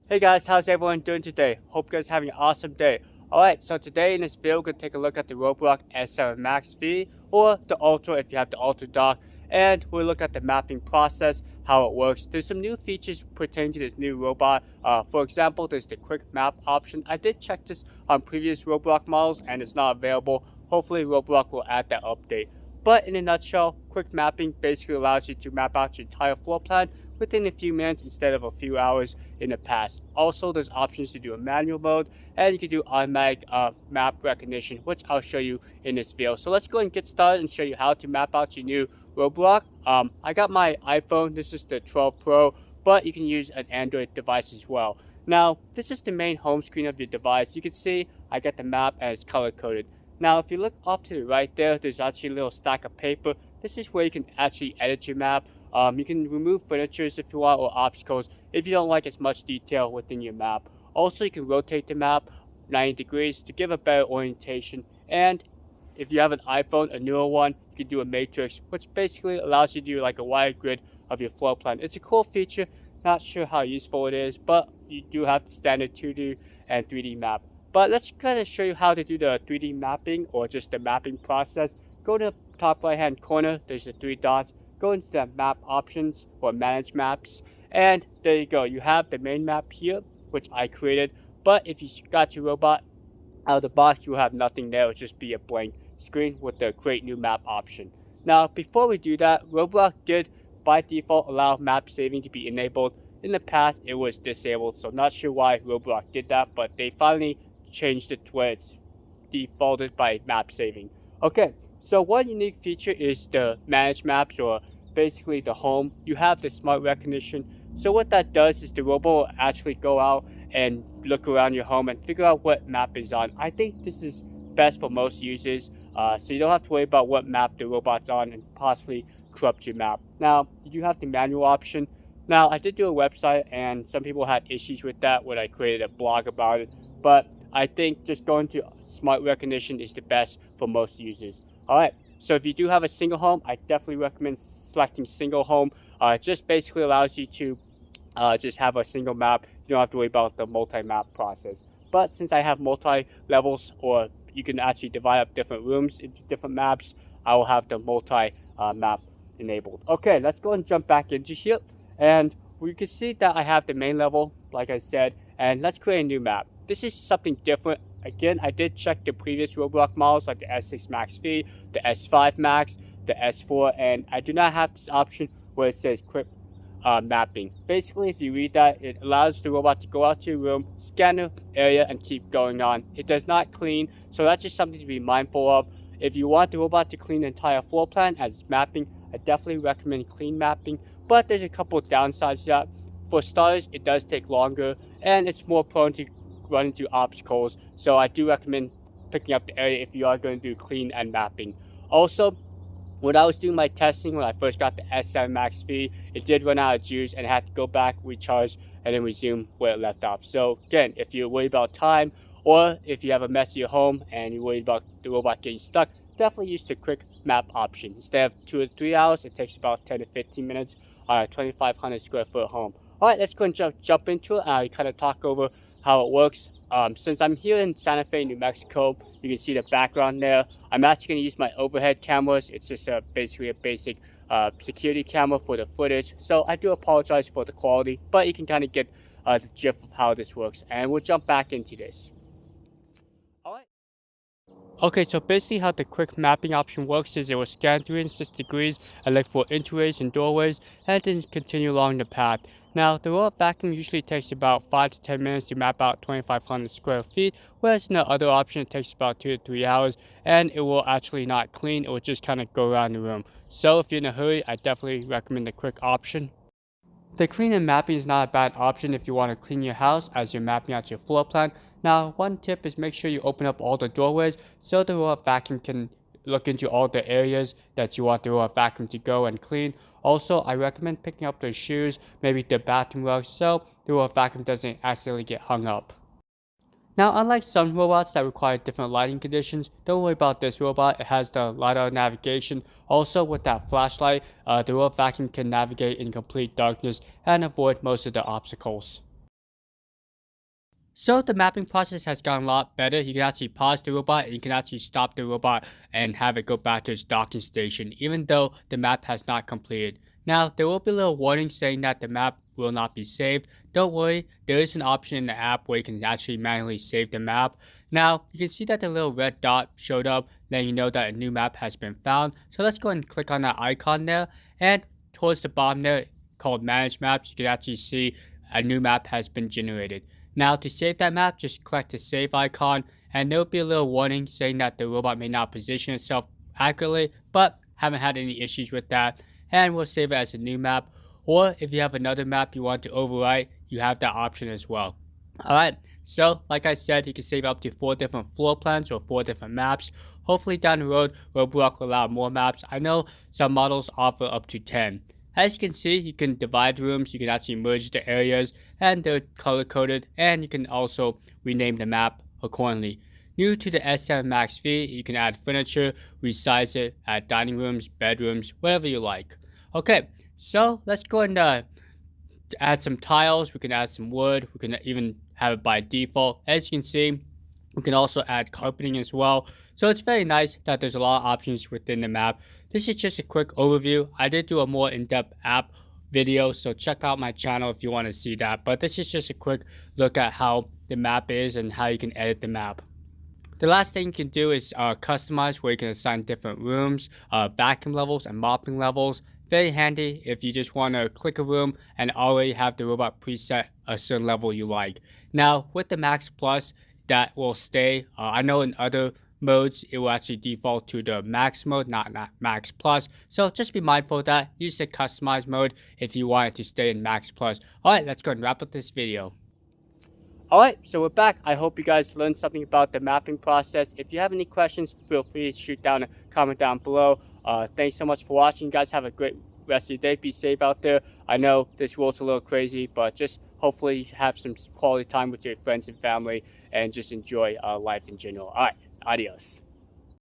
Hey guys, how's everyone doing today? Hope you guys are having an awesome day. Alright, so today in this video, we're going to take a look at the Roborock S7 MaxV or the Ultra if you have the Ultra dock. And we'll look at the mapping process, how it works. There's some new features pertaining to this new robot. For example, there's the quick map option. I did check this on previous Roborock models and it's not available. Hopefully Roborock will add that update. But in a nutshell, quick mapping basically allows you to map out your entire floor plan within a few minutes instead of a few hours in the past. Also, there's options to do a manual mode and you can do automatic map recognition, which I'll show you in this video. So let's go and get started and show you how to map out your new Roborock. I got my iPhone. This is the 12 Pro, but you can use an Android device as well. Now, this is the main home screen of your device. You can see I got the map as color coded. Now, if you look up to the right there's actually a little stack of paper. This is where you can actually edit your map. You can remove furniture if you want or obstacles if you don't like as much detail within your map. Also, you can rotate the map 90 degrees to give a better orientation. And if you have an iPhone, a newer one, you can do a matrix, which basically allows you to do like a wide grid of your floor plan. It's a cool feature. Not sure how useful it is, but you do have the standard 2D and 3D map. But let's kind of show you how to do the 3D mapping or just the mapping process. Go to the top right hand corner, there's the three dots. Go into the map options or manage maps, and there you go. You have the main map here, which I created. But if you got your robot out of the box, you will have nothing there. It'll just be a blank screen with the create new map option. Now, before we do that, Roborock did by default allow map saving to be enabled. In the past, it was disabled, so not sure why Roborock did that, but they finally changed it to where it's defaulted by map saving. Okay. So one unique feature is the manage maps, or basically the home. You have the smart recognition. So what that does is the robot will actually go out and look around your home and figure out what map is on. I think this is best for most users, so you don't have to worry about what map the robot's on and possibly corrupt your map. Now, you do have the manual option. Now, I did do a website and some people had issues with that when I created a blog about it, but I think just going to smart recognition is the best for most users. Alright, so if you do have a single home, I definitely recommend selecting single home. It just basically allows you to just have a single map. You don't have to worry about the multi-map process. But since I have multi-levels, or you can actually divide up different rooms into different maps, I will have the multi-map enabled. Okay, let's go and jump back into here. And we can see that I have the main level, like I said, and let's create a new map. This is something different. Again, I did check the previous Roborock models like the S6 MaxV, the S5 Max, the S4, and I do not have this option where it says quick mapping. Basically, if you read that, it allows the robot to go out to your room, scan the area, and keep going on. It does not clean, so that's just something to be mindful of. If you want the robot to clean the entire floor plan as mapping, I definitely recommend clean mapping, but there's a couple of downsides to that. For starters, it does take longer, and it's more prone to run into obstacles, so I do recommend picking up the area if you are going to do clean and mapping. Also, when I was doing my testing when I first got the S7 MaxV, it did run out of juice and I had to go back, recharge, and then resume where it left off. So again, if you're worried about time, or if you have a messier home and you're worried about the robot getting stuck, definitely use the quick map option. Instead of 2 or 3 hours, it takes about 10 to 15 minutes on a 2,500 square foot home. Alright, let's go and jump into it. I kind of talk over how it works. Since I'm here in Santa Fe, New Mexico, you can see the background there. I'm actually going to use my overhead cameras. It's just basically a basic security camera for the footage. So I do apologize for the quality, but you can kind of get the gist of how this works. And we'll jump back into this. Alright. Okay, so basically how the quick mapping option works is it will scan 360 degrees and look for entryways and doorways and then continue along the path. Now, the robot vacuum usually takes about 5 to 10 minutes to map out 2,500 square feet, whereas in the other option it takes about 2 to 3 hours and it will actually not clean, it will just kind of go around the room. So if you're in a hurry, I definitely recommend the quick option. The clean and mapping is not a bad option if you want to clean your house as you're mapping out your floor plan. Now, one tip is make sure you open up all the doorways so the robot vacuum can look into all the areas that you want the robot vacuum to go and clean. Also, I recommend picking up the shoes, maybe the bathroom rug, so the robot vacuum doesn't accidentally get hung up. Now, unlike some robots that require different lighting conditions, don't worry about this robot. It has the LiDAR navigation. Also, with that flashlight, the robot vacuum can navigate in complete darkness and avoid most of the obstacles. So the mapping process has gotten a lot better. You can actually pause the robot and you can actually stop the robot and have it go back to its docking station, even though the map has not completed. Now, there will be a little warning saying that the map will not be saved. Don't worry, there is an option in the app where you can actually manually save the map. Now, you can see that the little red dot showed up, letting you know that a new map has been found. So let's go ahead and click on that icon there, and towards the bottom there, called Manage Maps, you can actually see a new map has been generated. Now, to save that map, just click the save icon, and there will be a little warning saying that the robot may not position itself accurately, but haven't had any issues with that, and we'll save it as a new map. Or if you have another map you want to overwrite, you have that option as well. Alright, so like I said, you can save up to 4 different floor plans or 4 different maps. Hopefully down the road, Roborock will allow more maps. I know some models offer up to 10. As you can see, you can divide rooms, you can actually merge the areas, and they're color coded, and you can also rename the map accordingly. New to the S7 MaxV, you can add furniture, resize it, add dining rooms, bedrooms, whatever you like. Okay, so let's go and add some tiles. We can add some wood. We can even have it by default. As you can see, we can also add carpeting as well. So it's very nice that there's a lot of options within the map. This is just a quick overview. I did do a more in-depth app video, so check out my channel if you want to see that. But this is just a quick look at how the map is and how you can edit the map. The last thing you can do is customize, where you can assign different rooms, vacuum levels, and mopping levels. Very handy if you just want to click a room and already have the robot preset a certain level you like. Now, with the Max Plus, that will stay. I know in other modes, it will actually default to the Max mode, not Max Plus. So just be mindful of that. Use the Customize mode if you want it to stay in Max Plus. Alright, let's go and wrap up this video. Alright, so we're back. I hope you guys learned something about the mapping process. If you have any questions, feel free to shoot down a comment down below. Thanks so much for watching. You guys have a great rest of your day. Be safe out there. I know this world's a little crazy, but just hopefully have some quality time with your friends and family and just enjoy life in general. Alright, adios.